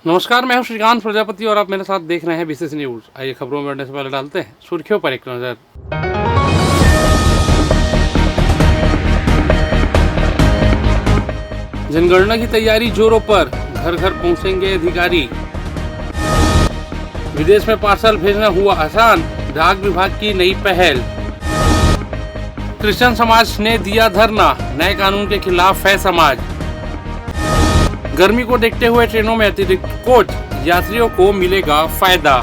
नमस्कार, मैं हूं श्रीकांत प्रजापति और आप मेरे साथ देख रहे हैं बीसीस न्यूज। आइए खबरों में बढ़ने से पहले डालते हैं सुर्खियों पर एक नजर। जनगणना की तैयारी जोरों पर, घर घर पहुंचेंगे अधिकारी। विदेश में पार्सल भेजना हुआ आसान, डाक विभाग की नई पहल। क्रिश्चियन समाज ने दिया धरना, नए कानून के खिलाफ है समाज। गर्मी को देखते हुए ट्रेनों में अतिरिक्त कोच, यात्रियों को मिलेगा फायदा।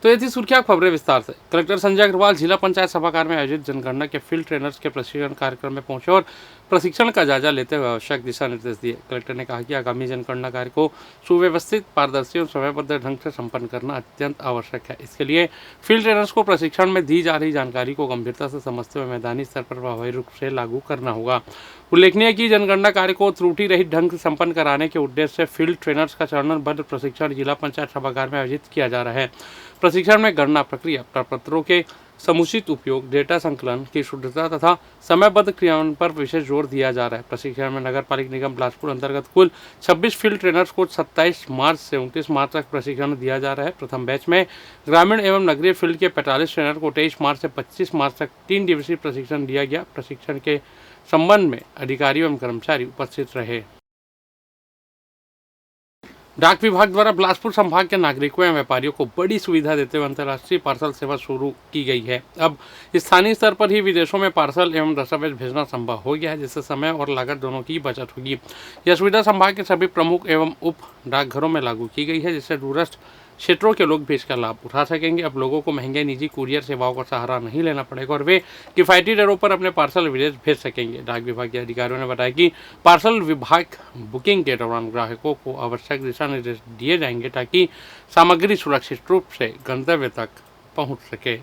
तो ये थी सुर्खियां, खबरें विस्तार से। कलेक्टर संजय अग्रवाल जिला पंचायत सभागार में आयोजित जनगणना के फील्ड ट्रेनर्स के प्रशिक्षण कार्यक्रम में पहुंचे और प्रशिक्षण का जायजा लेते हुए आवश्यक दिशा निर्देश दिए। कलेक्टर ने कहा कि आगामी जनगणना कार्य को सुव्यवस्थित, पारदर्शी और समयबद्ध ढंग से संपन्न करना अत्यंत आवश्यक है। इसके लिए फील्ड ट्रेनर्स को प्रशिक्षण में दी जा रही जानकारी को गंभीरता से समझते हुए मैदानी स्तर पर प्रभावी रूप से लागू करना होगा। उल्लेखनीय है कि जनगणना कार्य को त्रुटि रहित ढंग से संपन्न कराने के उद्देश्य से फील्ड ट्रेनर्स का चरणबद्ध प्रशिक्षण जिला पंचायत सभागार में आयोजित किया जा रहा है। प्रशिक्षण में गणना प्रक्रिया, प्रपत्रों के समुचित उपयोग, डेटा संकलन की शुद्धता तथा समयबद्ध क्रियान्वयन पर विशेष जोर दिया जा रहा है। प्रशिक्षण में नगर पालिक निगम बिलासपुर अंतर्गत कुल 26 फील्ड ट्रेनर्स को 27 मार्च से 29 मार्च तक प्रशिक्षण दिया जा रहा है। प्रथम बैच में ग्रामीण एवं नगरीय फील्ड के 45 ट्रेनर को 23 मार्च से 25 मार्च तक 3 दिवसीय प्रशिक्षण दिया गया। प्रशिक्षण के संबंध में अधिकारी एवं कर्मचारी उपस्थित रहे। डाक विभाग द्वारा बिलासपुर संभाग के नागरिकों एवं व्यापारियों को बड़ी सुविधा देते हुए अंतर्राष्ट्रीय पार्सल सेवा शुरू की गई है। अब स्थानीय स्तर पर ही विदेशों में पार्सल एवं दस्तावेज भेजना संभव हो गया है, जिससे समय और लागत दोनों की बचत होगी। यह सुविधा संभाग के सभी प्रमुख एवं उप डाकघरों में लागू की गई है, जिससे दूरस्थ क्षेत्रों के लोग भी इसका लाभ उठा सकेंगे। अब लोगों को महंगे निजी कुरियर सेवाओं का सहारा नहीं लेना पड़ेगा और वे किफायती दरों पर अपने पार्सल विदेश भेज सकेंगे। डाक विभाग के अधिकारियों ने बताया कि पार्सल विभाग बुकिंग के दौरान ग्राहकों को आवश्यक दिशा निर्देश दिए जाएंगे ताकि सामग्री सुरक्षित रूप से गंतव्य तक पहुंच सके।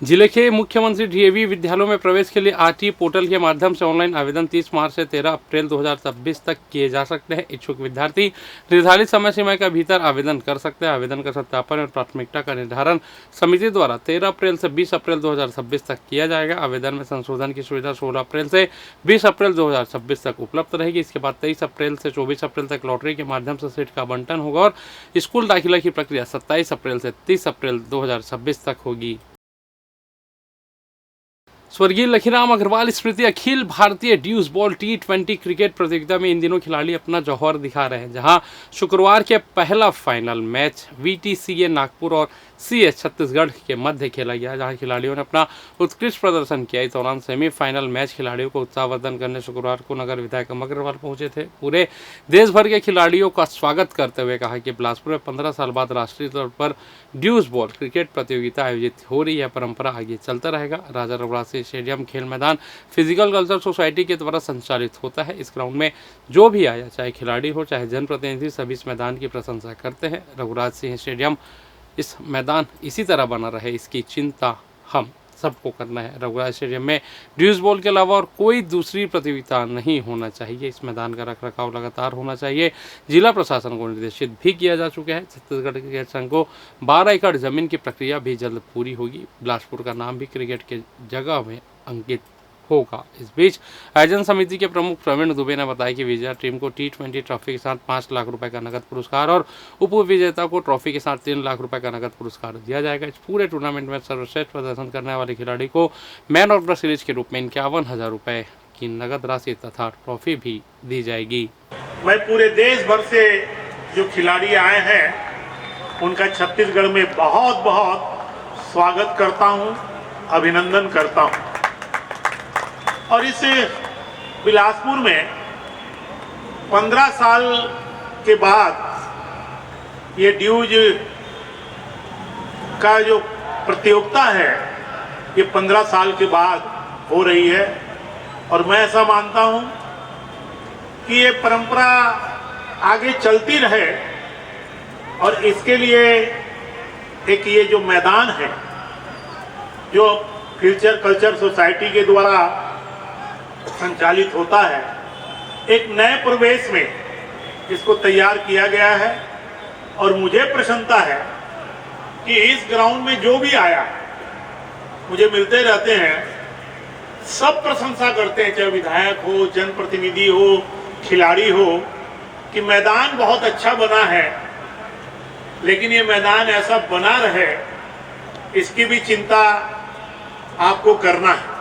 जिले के मुख्यमंत्री डीएवी विद्यालयों में प्रवेश के लिए आरटी पोर्टल के माध्यम से ऑनलाइन आवेदन 30 मार्च से 13 अप्रैल 2026 तक किए जा सकते हैं। इच्छुक विद्यार्थी निर्धारित समय सीमा के भीतर आवेदन कर सकते हैं। आवेदन का सत्यापन और प्राथमिकता का निर्धारण समिति द्वारा 13 अप्रैल से 20 अप्रैल 2026 तक किया जाएगा। आवेदन में संशोधन की सुविधा 16 अप्रैल से 20 अप्रैल 2026 तक उपलब्ध रहेगी। इसके बाद 23 अप्रैल से 24 अप्रैल तक लॉटरी के माध्यम से सीट का आवंटन होगा और स्कूल दाखिला की प्रक्रिया 27 अप्रैल से 30 अप्रैल 2026 तक होगी। स्वर्गीय लखीराम अग्रवाल स्मृति Akhil Bharatiya ड्यूस ball T20 cricket प्रतियोगिता में इन दिनों खिलाड़ी अपना जौहर दिखा रहे हैं, जहां शुक्रवार के पहला फाइनल मैच VTCA नागपुर और CS छत्तीसगढ़ के मध्य खेला गया, जहां खिलाड़ियों ने अपना उत्कृष्ट प्रदर्शन किया। इस दौरान सेमीफाइनल मैच खिलाड़ियों को उत्साहवर्धन करने शुक्रवार को नगर विधायक अग्रवाल पहुंचे थे। पूरे देश भर के खिलाड़ियों का स्वागत करते हुए कहा कि बिलासपुर में 15 साल बाद राष्ट्रीय तौर पर ड्यूस बॉल क्रिकेट प्रतियोगिता आयोजित हो रही है। परंपरा आगे चलता रहेगा। राजा रघुराज सिंह स्टेडियम खेल मैदान फिजिकल कल्चर सोसाइटी के द्वारा संचालित होता है। इस ग्राउंड में जो भी आया, चाहे खिलाड़ी हो चाहे जनप्रतिनिधि, सभी इस मैदान की प्रशंसा करते हैं। रघुराज सिंह स्टेडियम इस मैदान इसी तरह बना रहे, इसकी चिंता हम सबको करना है। रघुराज स्टेडियम में ड्यूस बॉल के अलावा और कोई दूसरी प्रतियोगिता नहीं होना चाहिए। इस मैदान का रखरखाव लगातार होना चाहिए। जिला प्रशासन को निर्देशित भी किया जा चुका है। छत्तीसगढ़ क्रिकेट संघ को 12 एकड़ जमीन की प्रक्रिया भी जल्द पूरी होगी। बिलासपुर का नाम भी क्रिकेट के जगह में अंकित होगा। इस बीच आयोजन समिति के प्रमुख प्रवीण दुबे ने बताया कि विजेता टीम को T20 ट्रॉफी के साथ 5 लाख रुपए का नगद पुरस्कार और उप विजेता को ट्रॉफी के साथ 3 लाख रुपए का नगद पुरस्कार दिया जाएगा। इस पूरे टूर्नामेंट में सर्वश्रेष्ठ प्रदर्शन करने वाले खिलाड़ी को मैन ऑफ द सीरीज के रूप में 51,000 रुपए की नगद राशि तथा ट्रॉफी भी दी जाएगी। मैं पूरे देश भर से जो खिलाड़ी आए हैं उनका छत्तीसगढ़ में बहुत बहुत स्वागत करता हूं, अभिनंदन करता हूं। और इस बिलासपुर में 15 साल के बाद ये ड्यूज का जो प्रतियोगिता है ये 15 साल के बाद हो रही है और मैं ऐसा मानता हूं कि ये परंपरा आगे चलती रहे और इसके लिए एक ये जो मैदान है जो फ्यूचर कल्चर सोसाइटी के द्वारा संचालित होता है, एक नए प्रवेश में इसको तैयार किया गया है और मुझे प्रसन्नता है कि इस ग्राउंड में जो भी आया, मुझे मिलते रहते हैं, सब प्रशंसा करते हैं, चाहे विधायक हो, जनप्रतिनिधि हो, खिलाड़ी हो, कि मैदान बहुत अच्छा बना है, लेकिन ये मैदान ऐसा बना रहे इसकी भी चिंता आपको करना है।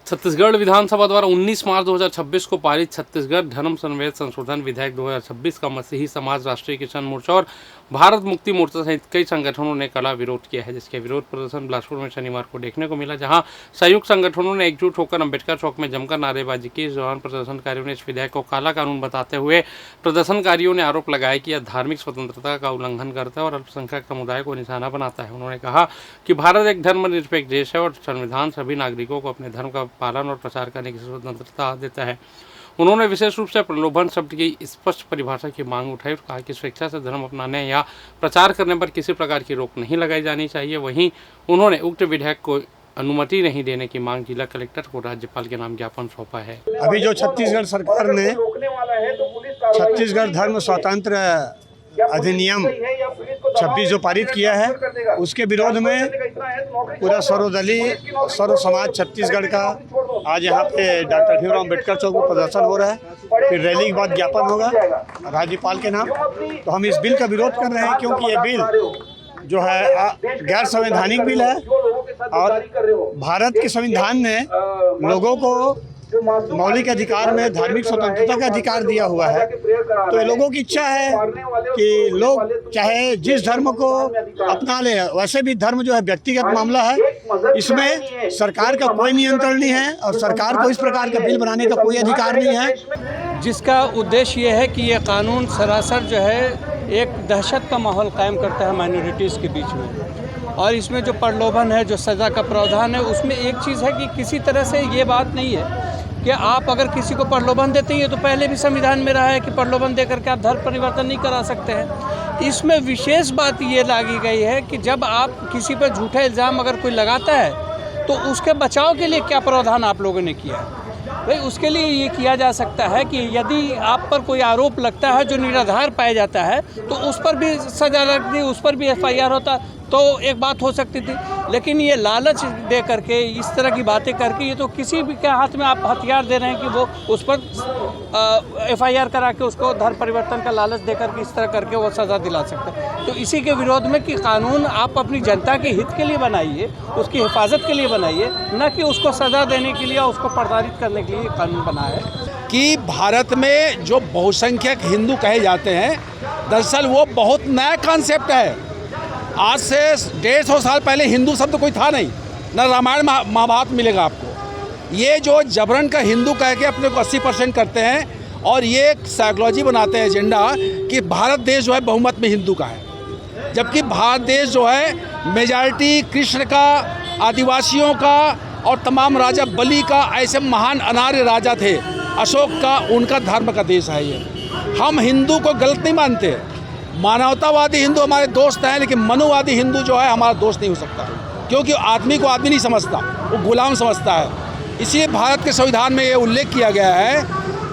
छत्तीसगढ़ विधानसभा द्वारा 19 मार्च 2026 को पारित छत्तीसगढ़ धर्म संवेद संशोधन विधेयक 2026 का मसीही समाज, राष्ट्रीय किसान मोर्चा और भारत मुक्ति मोर्चा सहित कई संगठनों ने कड़ा विरोध किया है, जिसके विरोध प्रदर्शन बिलासपुर में शनिवार को देखने को मिला, जहां संयुक्त संगठनों ने एकजुट होकर अंबेडकर चौक में जमकर नारेबाजी की। इस दौरान प्रदर्शनकारियों ने इस विधेयक को काला कानून बताते हुए प्रदर्शनकारियों ने आरोप लगाया कि यह धार्मिक स्वतंत्रता का उल्लंघन करता है और अल्पसंख्यक समुदाय को निशाना बनाता है। उन्होंने कहा कि भारत एक धर्मनिरपेक्ष देश है और संविधान सभी नागरिकों को अपने धर्म का पालन और प्रचार करने की स्वतंत्रता देता है। उन्होंने विशेष रूप से प्रलोभन शब्द की स्पष्ट परिभाषा की मांग उठाई और कहा कि स्वेच्छा से धर्म अपनाने या प्रचार करने पर किसी प्रकार की रोक नहीं लगाई जानी चाहिए। वहीं उन्होंने उक्त विधेयक को अनुमति नहीं देने की मांग जिला कलेक्टर को राज्यपाल के नाम ज्ञापन सौंपा है। अभी जो छत्तीसगढ़ सरकार ने छत्तीसगढ़ धर्म स्वतंत्र अधिनियम 26 जो पारित किया है, उसके विरोध में पूरा सर्वदलीय सर्व समाज छत्तीसगढ़ का आज यहाँ पे डॉक्टर भीमराव अम्बेडकर चौक में प्रदर्शन हो रहा है। फिर रैली के बाद ज्ञापन होगा राज्यपाल के नाम। तो हम इस बिल का विरोध कर रहे हैं क्योंकि ये बिल जो है गैर संवैधानिक बिल है और भारत के संविधान ने लोगों को मौलिक अधिकार में धार्मिक स्वतंत्रता का अधिकार दिया हुआ है। तो ये लोगों की इच्छा है कि लोग चाहे जिस धर्म को अपना ले, वैसे भी धर्म जो है व्यक्तिगत मामला है, इसमें सरकार का कोई नियंत्रण नहीं है और सरकार को इस प्रकार का बिल बनाने का कोई अधिकार नहीं है। जिसका उद्देश्य ये है कि ये कानून सरासर जो है एक दहशत का माहौल कायम करता है माइनॉरिटीज़ के बीच में। और इसमें जो प्रलोभन है, जो सज़ा का प्रावधान है, उसमें एक चीज़ है कि किसी तरह से ये बात नहीं है कि आप अगर किसी को प्रलोभन देते हैं, तो पहले भी संविधान में रहा है कि प्रलोभन देकर के आप धर्म परिवर्तन नहीं करा सकते हैं। इसमें विशेष बात ये लागी गई है कि जब आप किसी पर झूठा इल्ज़ाम अगर कोई लगाता है तो उसके बचाव के लिए क्या प्रावधान आप लोगों ने किया है। भाई उसके लिए ये किया जा सकता है कि यदि आप पर कोई आरोप लगता है जो निराधार पाया जाता है तो उस पर भी सजा लग दी, उस पर भी FIR होता तो एक बात हो सकती थी। लेकिन ये लालच दे करके, इस तरह की बातें करके, ये तो किसी भी के हाथ में आप हथियार दे रहे हैं कि वो उस पर FIR करा के उसको धर्म परिवर्तन का लालच दे करके इस तरह करके वो सज़ा दिला सकते हैं। तो इसी के विरोध में कि कानून आप अपनी जनता के हित के लिए बनाइए, उसकी हिफाजत के लिए बनाइए, न कि उसको सज़ा देने के लिए, उसको प्रताड़ित करने के लिए कानून बना है। कि भारत में जो बहुसंख्यक हिंदू कहे जाते हैं, दरअसल वो बहुत नया कॉन्सेप्ट है। आज से 150 साल पहले हिंदू शब्द कोई था नहीं, न रामायण महाभारत मिलेगा आपको। ये जो जबरन का हिंदू कह के अपने को 80% करते हैं और ये साइकोलॉजी बनाते हैं एजेंडा कि भारत देश जो है बहुमत में हिंदू का है, जबकि भारत देश जो है मेजॉरिटी कृष्ण का, आदिवासियों का और तमाम राजा बलि का, ऐसे महान अनार्य राजा थे, अशोक का, उनका धर्म का देश है ये। हम हिंदू को गलत नहीं मानते, मानवतावादी हिंदू हमारे दोस्त हैं, लेकिन मनुवादी हिंदू जो है हमारा दोस्त नहीं हो सकता, क्योंकि आदमी को आदमी नहीं समझता, वो गुलाम समझता है। इसलिए भारत के संविधान में ये उल्लेख किया गया है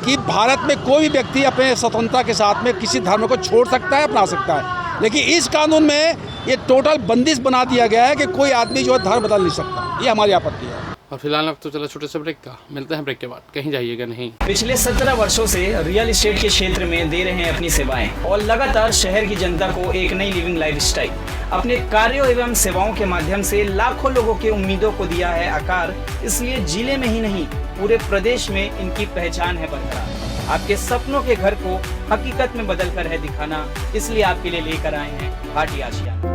कि भारत में कोई भी व्यक्ति अपने स्वतंत्रता के साथ में किसी धर्म को छोड़ सकता है, अपना सकता है। लेकिन इस कानून में ये टोटल बंदिश बना दिया गया है कि कोई आदमी जो है धर्म बदल नहीं सकता। ये हमारी आपत्ति है। और फिलहाल अब तो चला छोटे से ब्रेक का, मिलते हैं ब्रेक के बाद, कहीं जाइएगा नहीं। पिछले 17 वर्षों से रियल एस्टेट के क्षेत्र में दे रहे हैं अपनी सेवाएं और लगातार शहर की जनता को एक नई लिविंग लाइफस्टाइल। अपने कार्यों एवं सेवाओं के माध्यम से लाखों लोगों की उम्मीदों को दिया है आकार। इसलिए जिले में ही नहीं, पूरे प्रदेश में इनकी पहचान है बरकरार। आपके सपनों के घर को हकीकत में बदल कर है दिखाना, इसलिए आपके लिए लेकर आए हैं भाटी आशियाना।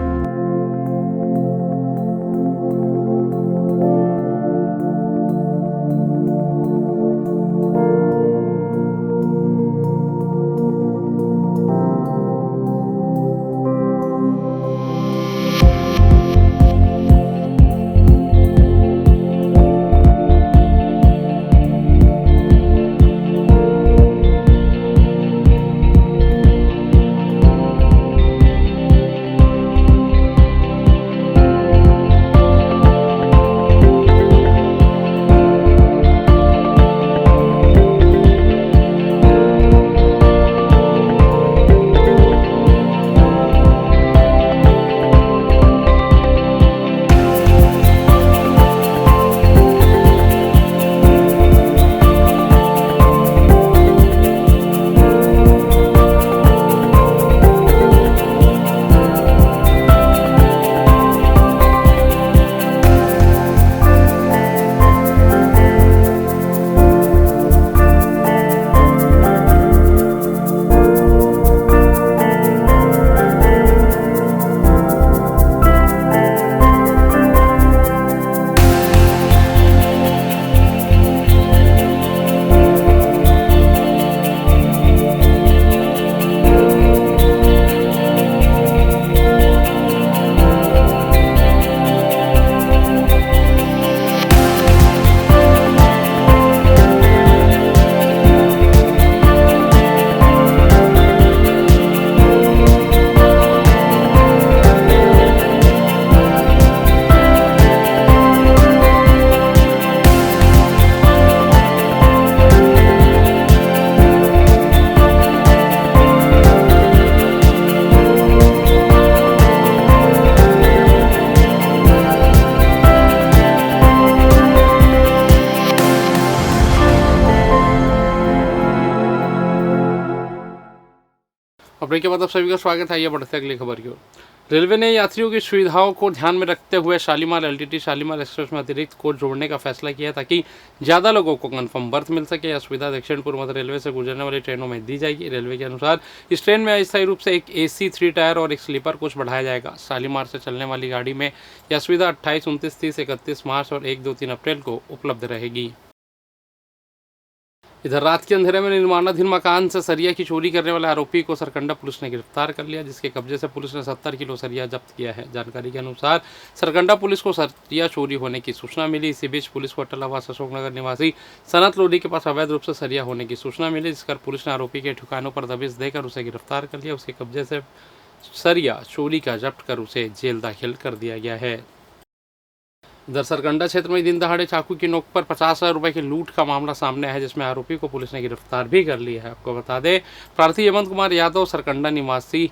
ब्रेक के बाद आप सभी का स्वागत है। ये बढ़ते अगली खबर की ओर। रेलवे ने यात्रियों की सुविधाओं को ध्यान में रखते हुए शालीमार एलटीटी शालीमार एक्सप्रेस में अतिरिक्त कोच जोड़ने का फैसला किया ताकि ज़्यादा लोगों को कंफर्म बर्थ मिल सके। यह सुविधा दक्षिण पूर्व मध्य रेलवे से गुजरने वाली ट्रेनों में दी जाएगी। रेलवे के अनुसार इस ट्रेन में अस्थायी रूप से एक AC 3 टायर और एक स्लीपर कोच बढ़ाया जाएगा। शालीमार से चलने वाली गाड़ी में यह सुविधा 28, 29, 30, 31 मार्च और 1, 2, 3 अप्रैल को उपलब्ध रहेगी। इधर रात के अंधेरे में निर्माणाधीन मकान से सरिया की चोरी करने वाले आरोपी को सरकंडा पुलिस ने गिरफ्तार कर लिया, जिसके कब्जे से पुलिस ने 70 किलो सरिया जब्त किया है। जानकारी के अनुसार सरकंडा पुलिस को सरिया चोरी होने की सूचना मिली। इसी बीच पुलिस को अटल आवास अशोकनगर निवासी सनत लोधी के पास अवैध रूप से सरिया होने की सूचना मिली, जिसकर पुलिस ने आरोपी के ठिकानों पर दबिश देकर उसे गिरफ्तार कर लिया। उसके कब्जे से सरिया चोरी का जब्त कर उसे जेल दाखिल कर दिया गया है। इधर सरकंडा क्षेत्र में दिन दहाड़े चाकू की नोक पर 50,000 रुपये की लूट का मामला सामने है, जिसमें आरोपी को पुलिस ने गिरफ्तार भी कर लिया है। आपको बता दें, प्रार्थी हेमंत कुमार यादव सरकंडा निवासी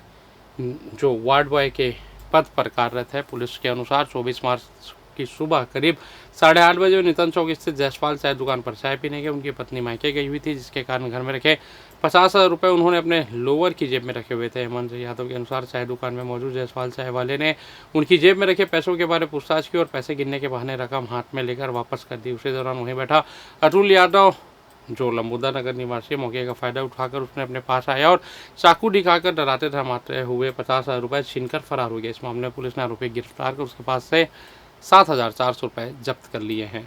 जो वार्ड बॉय के पद पर कार्यरत है। पुलिस के अनुसार 24 मार्च की सुबह करीब 8:30 बजे नितिन चौक स्थित जयसवाल चाय दुकान पर चाय पीने के उनकी पत्नी मायके गई हुई थी, जिसके कारण घर में रखे 50,000 रुपये उन्होंने अपने लोअर की जेब में रखे हुए थे। हेमंत यादव के अनुसार चाय दुकान में मौजूद जयसवाल चाय वाले ने उनकी जेब में रखे पैसों के बारे में पूछताछ की और पैसे गिनने के बहाने रकम हाथ में लेकर वापस कर दी। उसी दौरान वहीं बैठा अतुल यादव जो लंबोदा नगर निवासी मौके का फायदा उठाकर उसने अपने पास आया और चाकू दिखाकर डराते धमकाते हुए 50,000 रुपये छीनकर फरार हो गया। इस मामले में पुलिस ने आरोपी गिरफ्तार कर उसके पास से 7,400 रुपये जब्त कर लिए हैं।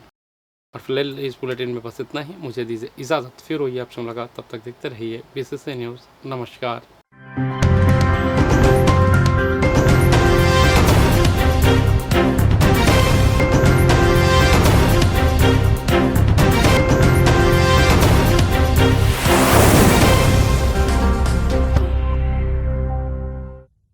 और फिलहाल इस बुलेटिन में बस इतना ही। मुझे दीजिए इजाज़त, फिर होइए आपसे मुलाकात, तब तक देखते रहिए BCC न्यूज़। नमस्कार।